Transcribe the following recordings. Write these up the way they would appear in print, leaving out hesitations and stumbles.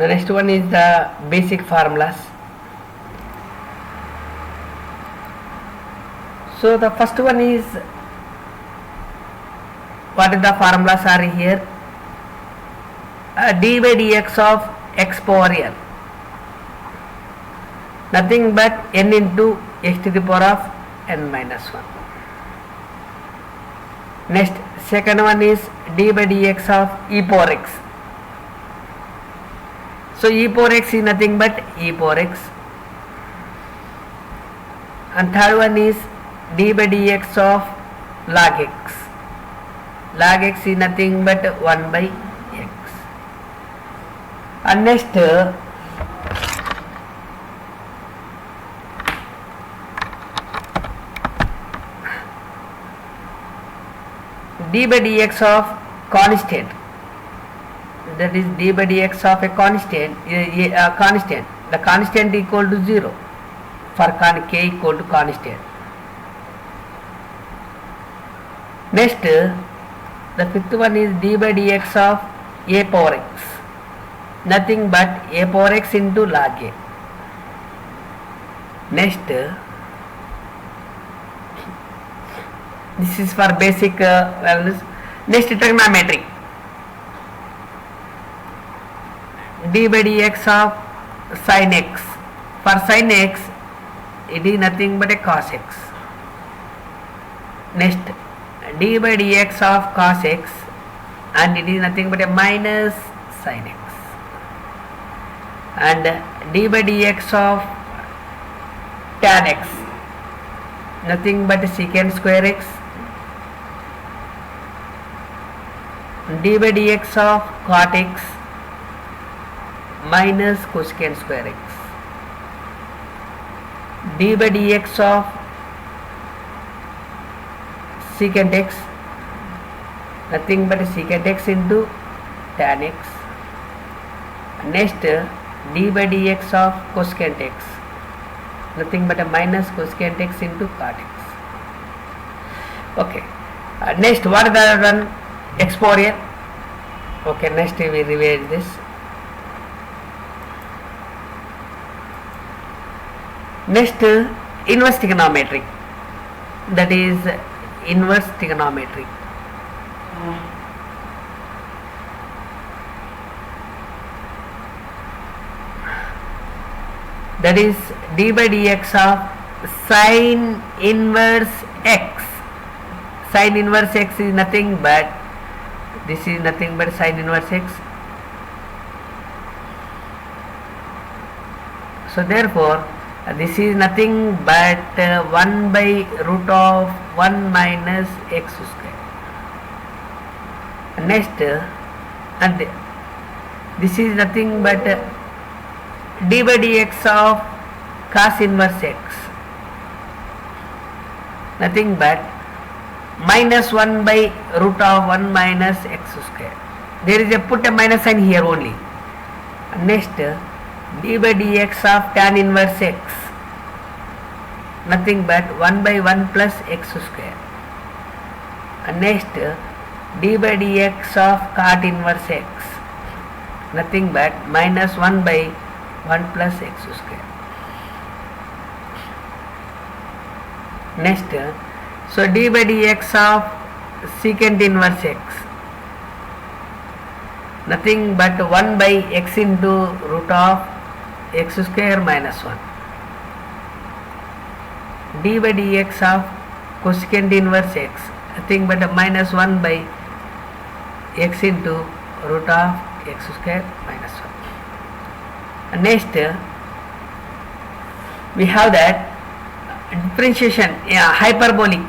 The next one is the basic formulas. So the first one is, what is the formulas are here? D by dx of x power n, nothing but n into x to the power of n minus 1. Next, second one is d by dx of e power x. So e power x is nothing but e power x. And third one is d by dx of log x. Log x is nothing but 1 by x. And next, d by dx of constant, that is d by dx of a constant, the constant equal to 0 for k equal to constant. Next, the fifth one is d by dx of a power x, nothing but a power x into log a. Next, this is for basic values. Next, trigonometry, d by dx of sin x. For sin x, it is nothing but a cos x. Next, d by dx of cos x, and it is nothing but a minus sin x. And d by dx of tan x, nothing but secant square x. D by dx of cot x minus cosecant square x. D by dx of secant x, nothing but secant x into tan x. Next, d by dx of cosecant x, nothing but a minus cosecant x into cot x. Okay. Next, what is the one? X power n. Okay, next we revise this. Next, inverse trigonometry, that is inverse trigonometry. That is d by dx of sin inverse x. Sin inverse x is nothing but, this is nothing but sin inverse x. So therefore, this is nothing but 1 by root of 1 minus x square. Next, and this is nothing but d by dx of cos inverse x, nothing but minus 1 by root of 1 minus x square. There is a put a minus sign here only. Next, d by dx of tan inverse x, nothing but 1 by 1 plus x square. Next, d by dx of cot inverse x, nothing but minus 1 by 1 plus x square. Next, so d by dx of secant inverse x, nothing but 1 by x into root of x square minus 1. D by dx of cosecant inverse x, nothing but a minus 1 by x into root of x square minus 1. Next, we have that differentiation, hyperbolic.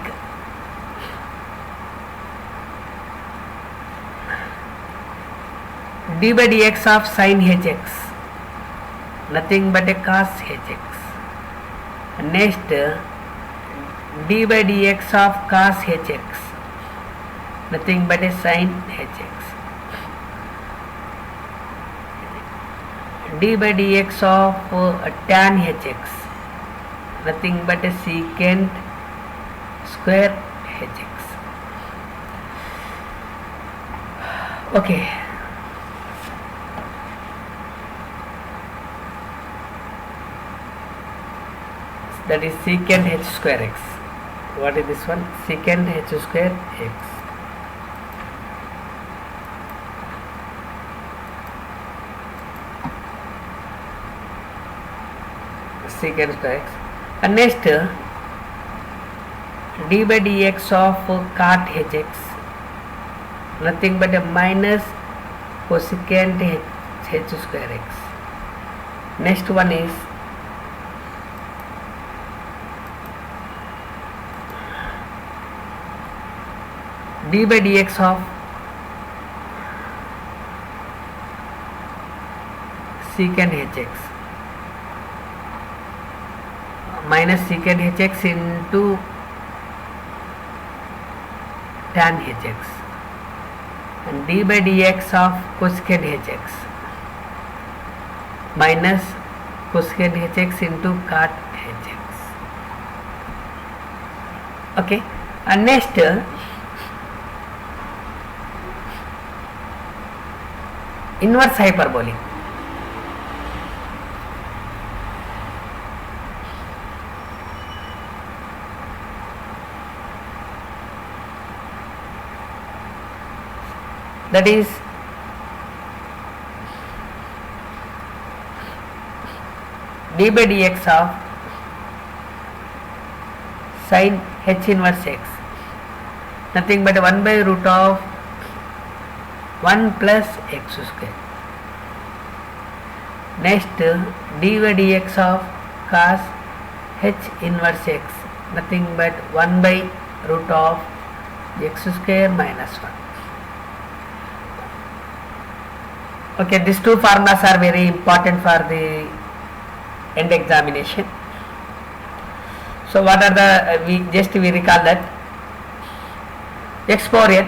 D by dx of sin hx, nothing but a cos hx. Next, d by dx of cos hx, nothing but a sin hx. D by dx of tan hx, nothing but a secant square hx. Okay. that is secant h square x. What is this one? Secant h square x. Secant square x. And next d by dx of cot hx, nothing but a minus cosecant h square x. Next one is d by dx of secant hx minus secant hx into tan hx, and d by dx of cosecant hx minus cosecant hx into cot hx. Okay, and next inverse hyperbolic. That is d by dx of sin h inverse x, nothing but 1 by root of 1 plus x square. Next d by dx of cos h inverse x, nothing but 1 by root of x square minus 1. Okay, these two formulas are very important for the end examination. So what are the, we recall that x power n,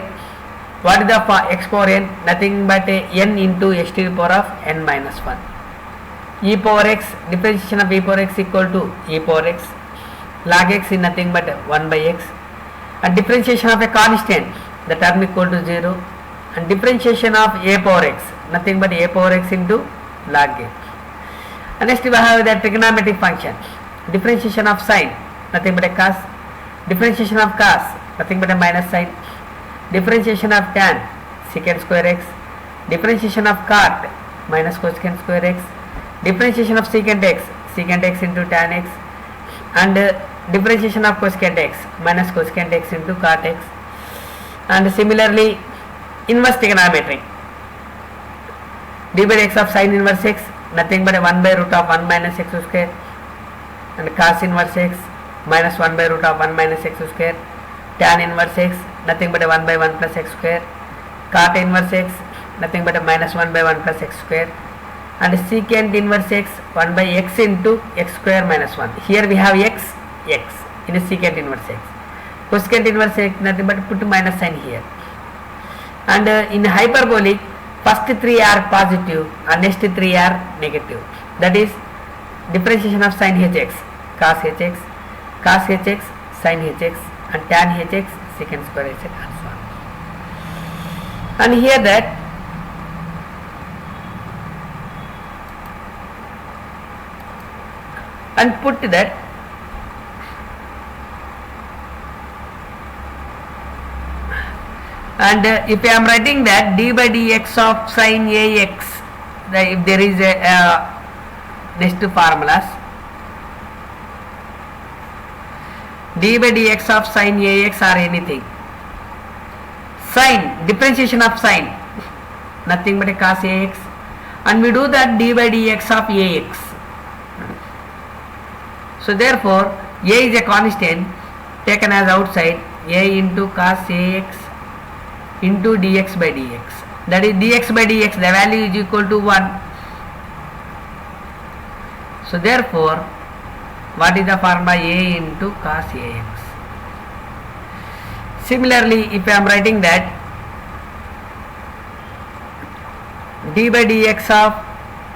what is the x power n? Nothing but n into x to the power of n minus 1. E power x, differentiation of e power x equal to e power x, log x is nothing but 1 by x, and differentiation of a constant, the term equal to 0, and differentiation of a power x, nothing but a power x into log a. And next we have the trigonometric function, differentiation of sine, nothing but a cos, differentiation of cos, nothing but a minus sine, differentiation of tan, secant square x, differentiation of cot, minus cosecant square x, differentiation of secant x into tan x, and differentiation of cosecant x, minus cosecant x into cot x. And similarly inverse trigonometry, d by x of sin inverse x, nothing but 1 by root of 1 minus x square, and cos inverse x minus 1 by root of 1 minus x square, tan inverse x, nothing but 1 by 1 plus x square, cot inverse x, nothing but minus 1 by 1 plus x square, and secant inverse x 1 by x into x square minus 1. Here we have x in a secant inverse x. Cosecant inverse x, nothing but put minus sign here. And in hyperbolic, first 3 are positive and next 3 are negative. That is differentiation of sin hx, cos hx, sin hx, and tan hx, secant square hx, and so on. And here that and put that and if I am writing that d by dx of sin ax, if there is a next formulas, d by dx of sin ax or anything, sin, differentiation of sin, nothing but a cos ax, and we do that d by dx of ax. So therefore a is a constant taken as outside, a into cos ax into dx by dx, that is dx by dx, the value is equal to 1. So therefore what is the formula? A into cos ax. Similarly if I am writing that d by dx of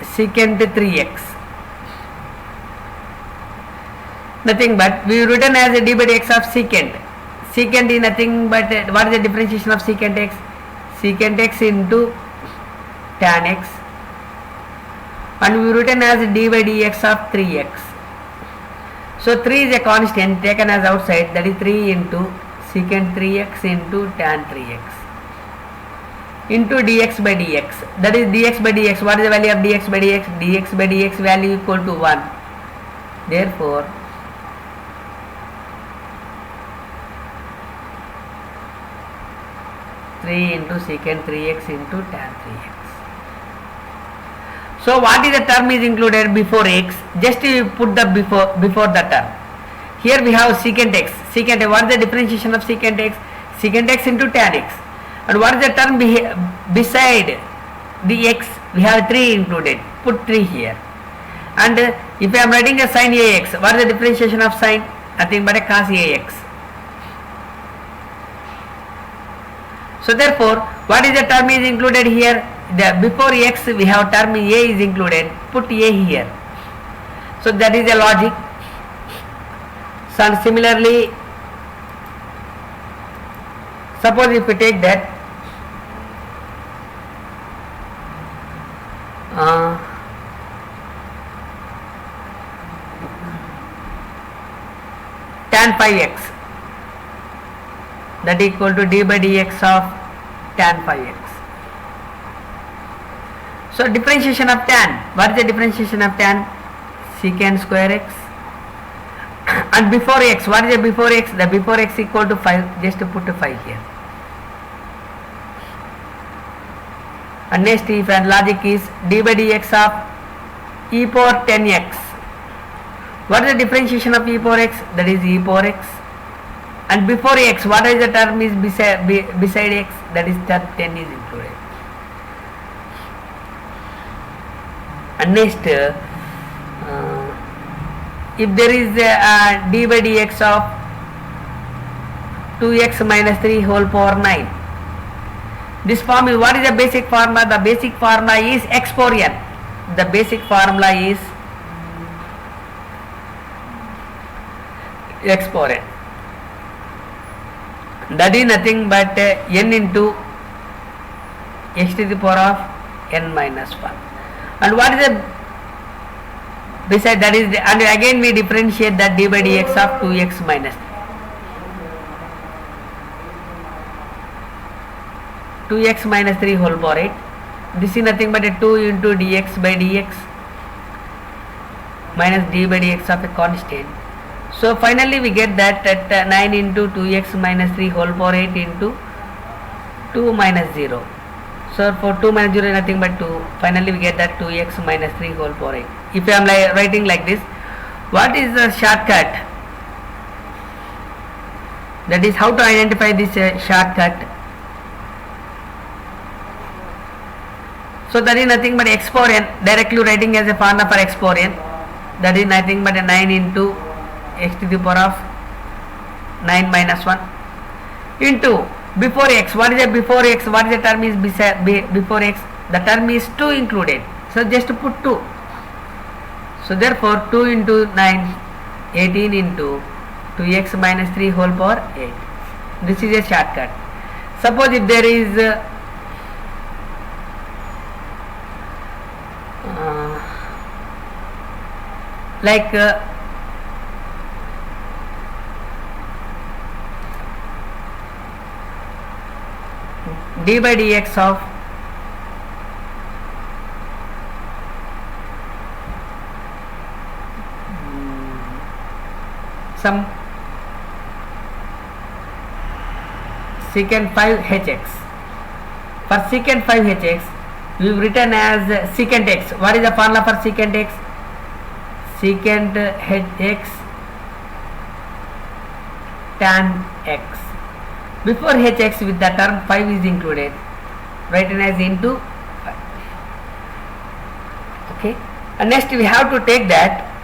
secant 3x, nothing but we written as a d by dx of secant. Secant is nothing but what is the differentiation of secant x? Secant x into tan x, and we written as d by dx of 3x. So 3 is a constant taken as outside, that is 3 into secant 3x into tan 3x into dx by dx, that is dx by dx. What is the value of dx by dx? Dx by dx value equal to 1. Therefore three into secant 3x into tan 3x. So what is the term is included before x? Just you put the before the term. Here we have secant x. Secant x, what is the differentiation of secant x? Secant x into tan x. And what is the term beside the x? We have 3 included. Put 3 here. And if I am writing a sin ax, what is the differentiation of sin? Nothing but a cos ax. So therefore, what is the term is included here? The before x we have term a is included. Put a here. So that is the logic. So similarly, suppose if we take that tan 5x, that equal to d by dx of tan 5x. So differentiation of tan, what is the differentiation of tan? Secant square x. And before x, what is the before x? The before x equal to 5, just to put a 5 here. And next if and logic is d by dx of e power 10x. What is the differentiation of e power x? That is e power x. And before x, what is the term is beside x? That is term 10 is included. And next, if there is a d by dx of 2x minus 3 whole power 9, this form is, what is the basic formula? The basic formula is x power n. The basic formula is x power n. That is nothing but n into x to the power of n minus 1. And what is the beside that is and again we differentiate that d by dx of 2x minus 2x minus 3 whole power 8. This is nothing but a 2 into dx by dx minus d by dx of a constant. So finally we get that at 9 into 2x minus 3 whole power 8 into 2 minus 0. So for 2 minus 0 is nothing but 2. Finally we get that 2x minus 3 whole power 8. If I am writing like this, what is the shortcut? That is how to identify this shortcut. So that is nothing but x power n, directly writing as a formula for x power n. That is nothing but a 9 into x to the power of 9 minus 1 into before x. What is the before x? What is the term is before x? The term is 2 included. So just put 2. So therefore 2 into 9, 18 into 2x minus 3 whole power 8. This is a shortcut. Suppose if there is like d by dx of some secant 5 hx. For secant 5 hx we have written as secant x. What is the formula for secant x? Secant hx tan x. Before hx with the term 5 is included, written as into 5. Okay. And next we have to take that